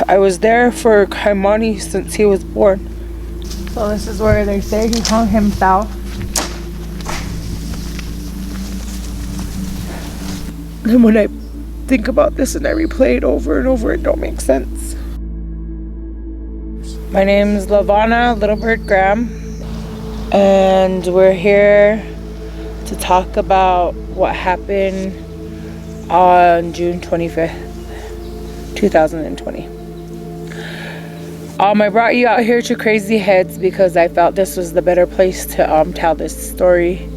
I was there for Kymani since he was born. So this is where they say he hung himself. And when I think about this and I replay it over and over, it don't make sense. My name is Kymani Littlebird Graham, and we're here to talk about what happened on June 25th, 2020. I brought you out here to Crazy Heads because I felt this was the better place to tell this story.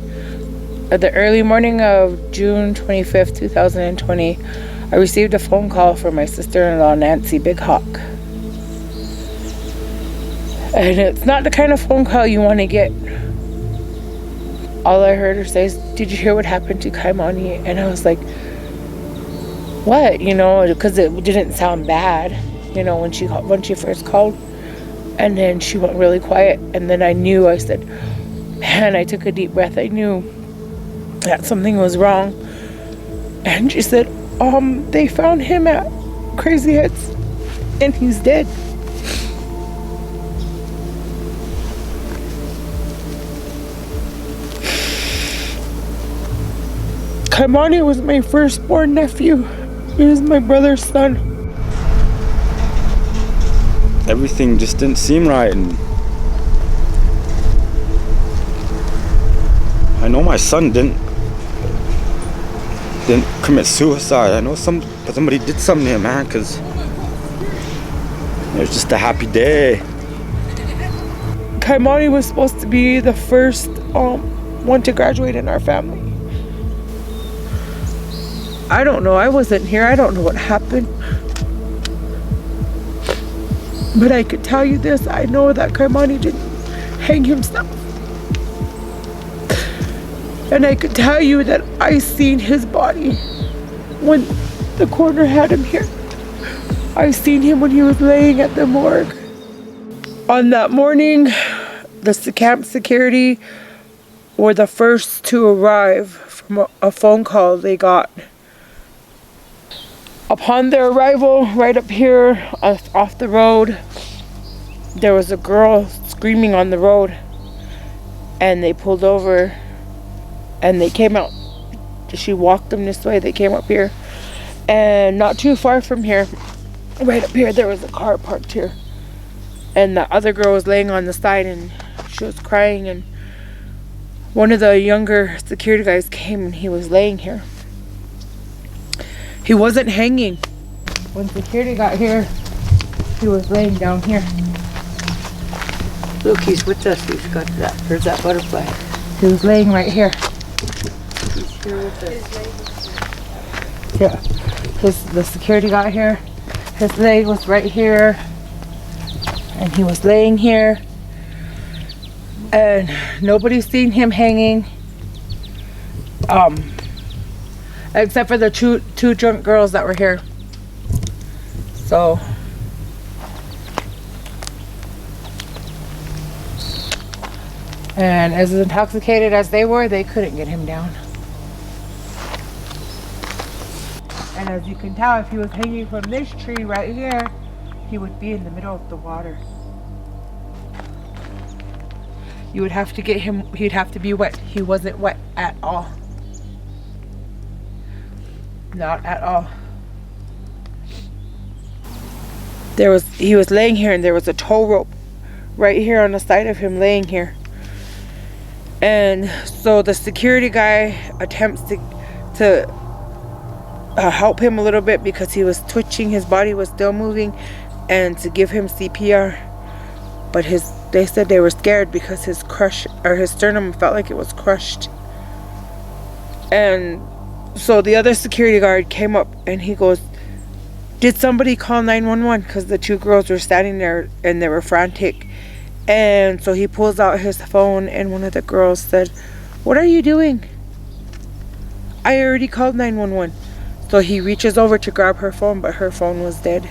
At the early morning of June 25th, 2020, I received a phone call from my sister-in-law, Nancy Big Hawk. And it's not the kind of phone call you want to get. All I heard her say is, "Did you hear what happened to Kymani?" And I was like, "What?" You know, because it didn't sound bad, you know, when she first called. And then she went really quiet. And then I knew, I said, man, I took a deep breath. I knew that something was wrong. And she said, they found him at Crazy Heads and he's dead. Kymani was my firstborn nephew. He was my brother's son. Everything just didn't seem right, and I know my son didn't commit suicide. I know somebody did something to him, man, because it was just a happy day. Kymani was supposed to be the first one to graduate in our family. I don't know. I wasn't here. I don't know what happened. But I could tell you this. I know that Kymani didn't hang himself. And I could tell you that I seen his body when the coroner had him here. I seen him when he was laying at the morgue. On that morning, the camp security were the first to arrive from a phone call they got. Upon their arrival, right up here off the road, there was a girl screaming on the road, and they pulled over and they came out. She walked them this way. They came up here, and not too far from here, right up here, there was a car parked here, and the other girl was laying on the side and she was crying, and one of the younger security guys came and he was laying here. He wasn't hanging. When security got here, he was laying down here. Look, he's with us. He's got that. There's that butterfly. He was laying right here. He's here with us. Yeah. The security got here. His leg was right here. And he was laying here. And nobody's seen him hanging. Except for the two drunk girls that were here. So and as intoxicated as they were, they couldn't get him down. And as you can tell, if he was hanging from this tree right here, he would be in the middle of the water. You would have to get him, he'd have to be wet. He wasn't wet at all. Not at all. He was laying here, and there was a tow rope right here on the side of him laying here. And so the security guy attempts to help him a little bit because he was twitching, his body was still moving, and to give him CPR. But they said they were scared because his sternum felt like it was crushed. And so the other security guard came up and he goes, "Did somebody call 911?" Because the two girls were standing there and they were frantic. And so he pulls out his phone, and one of the girls said, "What are you doing?" "I already called 911. So he reaches over to grab her phone, but her phone was dead.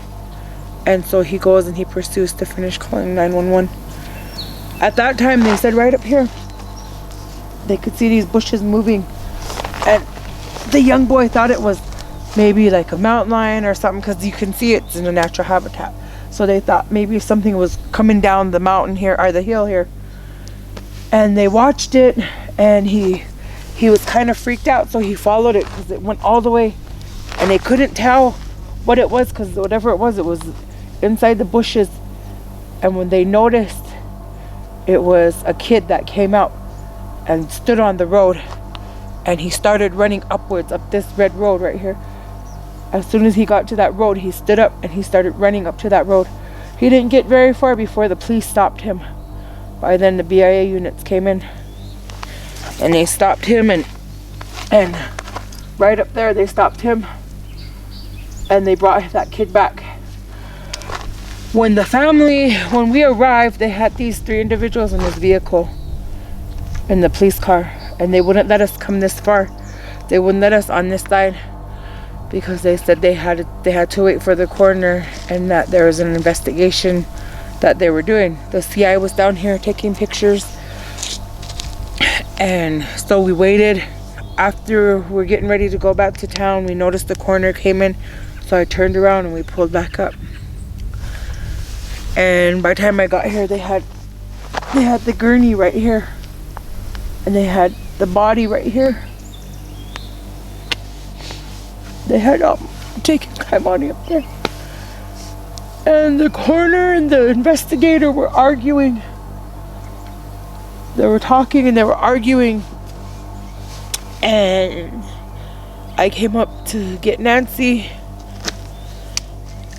And so he goes and he pursues to finish calling 911. At that time, they said right up here, they could see these bushes moving. And the young boy thought it was maybe like a mountain lion or something, because you can see it's in a natural habitat. So they thought maybe something was coming down the mountain here, or the hill here. And they watched it, and he was kind of freaked out, so he followed it because it went all the way, and they couldn't tell what it was because whatever it was inside the bushes. And when they noticed, it was a kid that came out and stood on the road, and he started running upwards up this red road right here. As soon as he got to that road, he stood up and he started running up to that road. He didn't get very far before the police stopped him. By then the BIA units came in and they stopped him, and right up there they stopped him and they brought that kid back. When we arrived, they had these 3 individuals in this vehicle, in the police car, and they wouldn't let us come this far. They wouldn't let us on this side because they said they had to wait for the coroner and that there was an investigation that they were doing. The CI was down here taking pictures, and so we waited. After we're getting ready to go back to town, we noticed the coroner came in, so I turned around and we pulled back up. And by the time I got here, they had the gurney right here, and they had the body right here. They had taken Kymani up there, and the coroner and the investigator were arguing. They were talking and they were arguing, and I came up to get Nancy,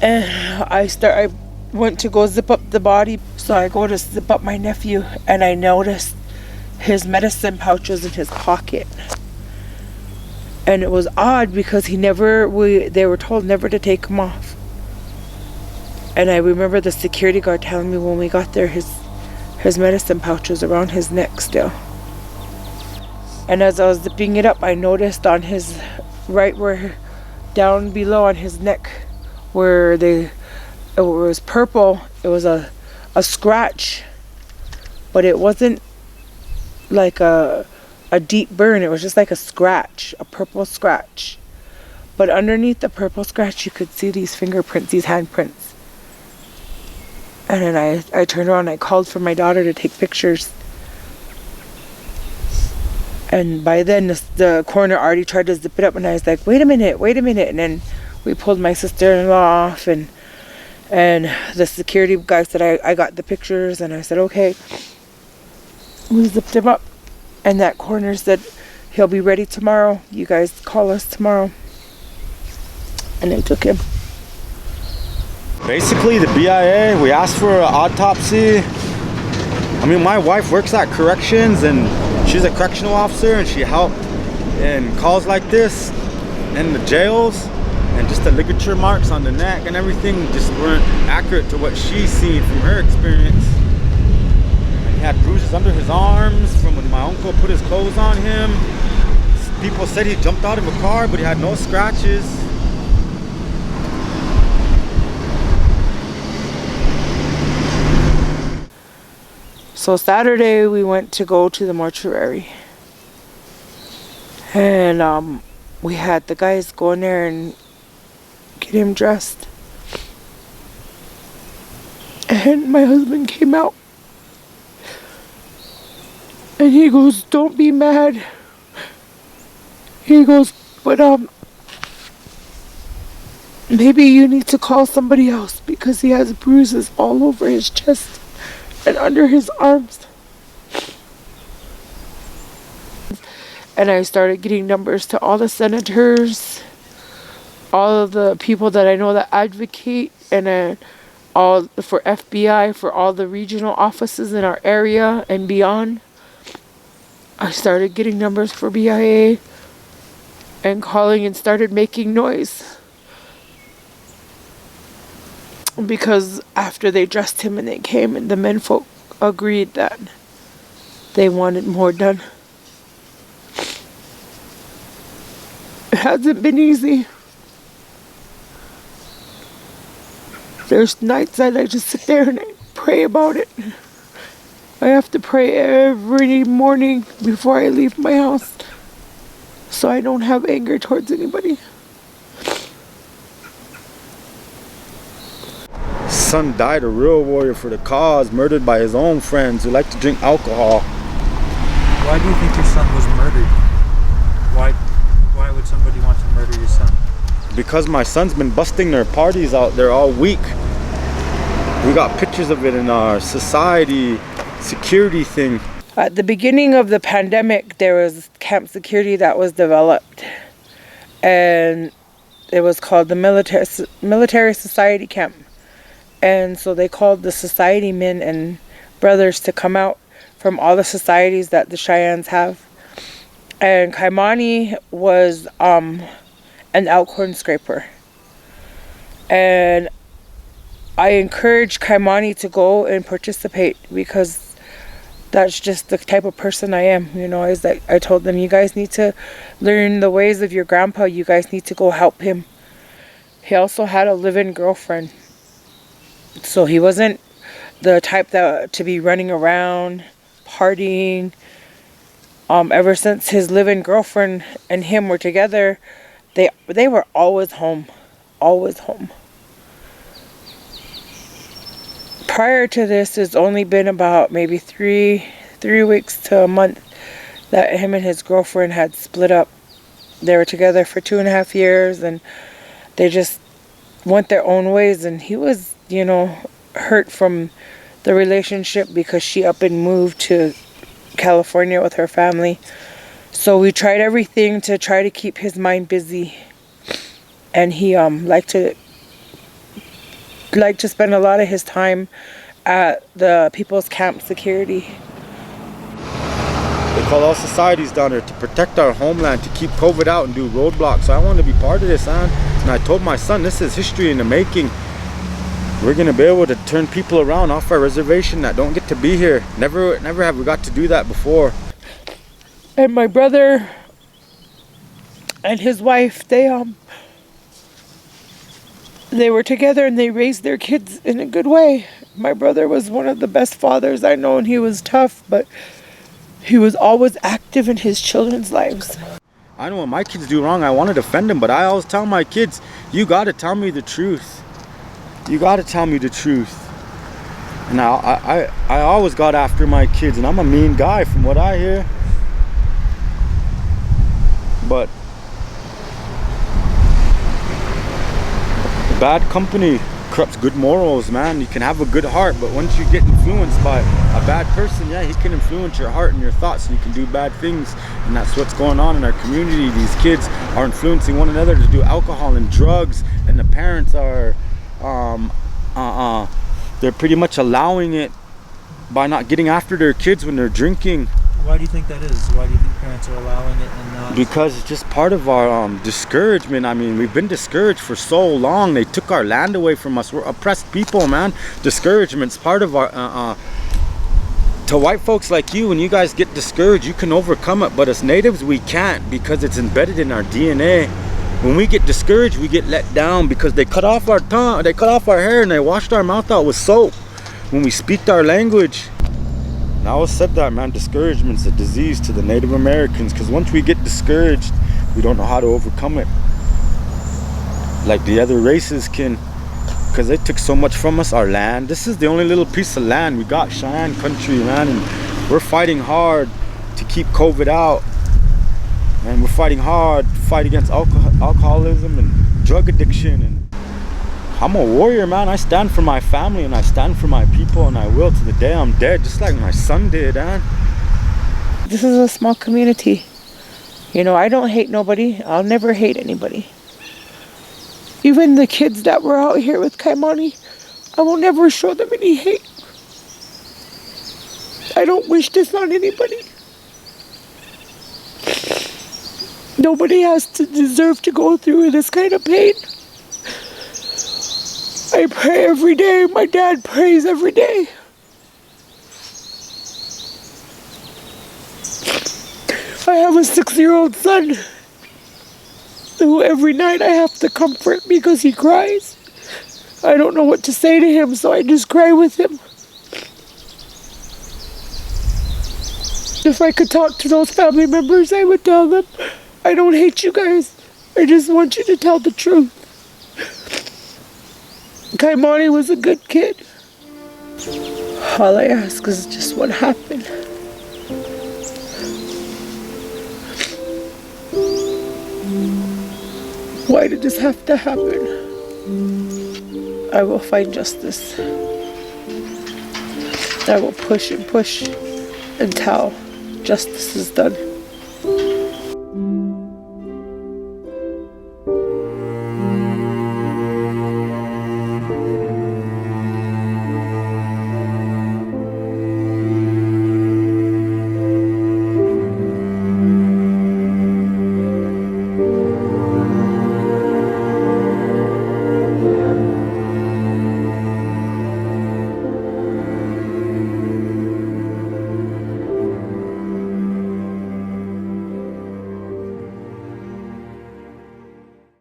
and I went to go zip up the body. So I go to zip up my nephew, and I noticed his medicine pouches in his pocket. And it was odd because they were told never to take them off. And I remember the security guard telling me when we got there, his medicine pouch was around his neck still. And as I was zipping it up, I noticed on his down below on his neck, where it was purple, it was a scratch, but it wasn't like a deep burn. It was just like a scratch, a purple scratch. But underneath the purple scratch, you could see these fingerprints, these handprints. And then I turned around and I called for my daughter to take pictures. And by then, the coroner already tried to zip it up, and I was like, wait a minute. And then we pulled my sister-in-law off, and the security guy said, I got the pictures, and I said, okay. We zipped him up. And that coroner said, he'll be ready tomorrow. You guys call us tomorrow. And they took him. Basically, the BIA, we asked for an autopsy. I mean, my wife works at corrections, and she's a correctional officer, and she helped in calls like this in the jails. And just the ligature marks on the neck and everything just weren't accurate to what she's seen from her experience. He had bruises under his arms from when my uncle put his clothes on him. People said he jumped out of a car, but he had no scratches. So Saturday we went to go to the mortuary, and we had the guys go in there and get him dressed. And my husband came out. And he goes, don't be mad. He goes, but maybe you need to call somebody else because he has bruises all over his chest and under his arms. And I started getting numbers to all the senators, all of the people that I know that advocate, and all for FBI, for all the regional offices in our area and beyond. I started getting numbers for BIA and calling and started making noise. Because after they dressed him and they came, and the menfolk agreed that they wanted more done. It hasn't been easy. There's nights that I just sit there and I pray about it. I have to pray every morning before I leave my house, so I don't have anger towards anybody. son died a real warrior for the cause, murdered by his own friends who like to drink alcohol. Why do you think your son was murdered? Why would somebody want to murder your son? Because my son's been busting their parties out there all week. We got pictures of it in our society security thing. At the beginning of the pandemic, there was camp security that was developed, and it was called the military society camp. And so they called the society men and brothers to come out from all the societies that the Cheyennes have. And Kymani was an elkhorn scraper. And I encouraged Kymani to go and participate, because that's just the type of person I am. You know, is that I told them, you guys need to learn the ways of your grandpa. You guys need to go help him. He also had a live-in girlfriend. So he wasn't the type that to be running around, partying. Ever since his live-in girlfriend and him were together, they were always home. Always home. Prior to this, it's only been about maybe three weeks to a month that him and his girlfriend had split up. They were together for 2.5 years, and they just went their own ways. And he was, you know, hurt from the relationship because she up and moved to California with her family. So we tried everything to try to keep his mind busy, and he liked to spend a lot of his time at the People's Camp Security. They call all societies down there to protect our homeland, to keep COVID out and do roadblocks. So I wanted to be part of this, man. And I told my son, this is history in the making. We're gonna be able to turn people around off our reservation that don't get to be here. Never have we got to do that before. And my brother and his wife, they were together and they raised their kids in a good way. My brother was one of the best fathers I know, and he was tough, but he was always active in his children's lives. I know when my kids do wrong, I want to defend them, but I always tell my kids, you got to tell me the truth. You got to tell me the truth. And I always got after my kids, and I'm a mean guy from what I hear. But bad company corrupts good morals, man. You can have a good heart, but once you get influenced by a bad person, yeah, he can influence your heart and your thoughts, and you can do bad things. And that's what's going on in our community. These kids are influencing one another to do alcohol and drugs, and the parents are they're pretty much allowing it by not getting after their kids when they're drinking. Why do you think that is? Why do you think parents are allowing it and not? Because it's just part of our discouragement. I mean, we've been discouraged for so long. They took our land away from us. We're oppressed people, man. Discouragement's part of our to white folks like you, when you guys get discouraged, you can overcome it, but as natives we can't, because it's embedded in our DNA. When we get discouraged, we get let down because they cut off our tongue, they cut off our hair, and they washed our mouth out with soap when we speak our language. And I always said that, man, discouragement's a disease to the Native Americans, because once we get discouraged, we don't know how to overcome it like the other races can, because they took so much from us. Our land, this is the only little piece of land we got, Cheyenne country, man, and we're fighting hard to keep COVID out, and we're fighting hard to fight against alcoholism and drug addiction. And I'm a warrior, man. I stand for my family and I stand for my people, and I will to the day I'm dead, just like my son did, man. This is a small community. You know, I don't hate nobody. I'll never hate anybody. Even the kids that were out here with Kymani, I will never show them any hate. I don't wish this on anybody. Nobody has to deserve to go through this kind of pain. I pray every day. My dad prays every day. I have a 6-year-old son who every night I have to comfort because he cries. I don't know what to say to him, so I just cry with him. If I could talk to those family members, I would tell them, I don't hate you guys. I just want you to tell the truth. Kymani was a good kid. All I ask is just what happened. Why did this have to happen? I will find justice. I will push and push until justice is done.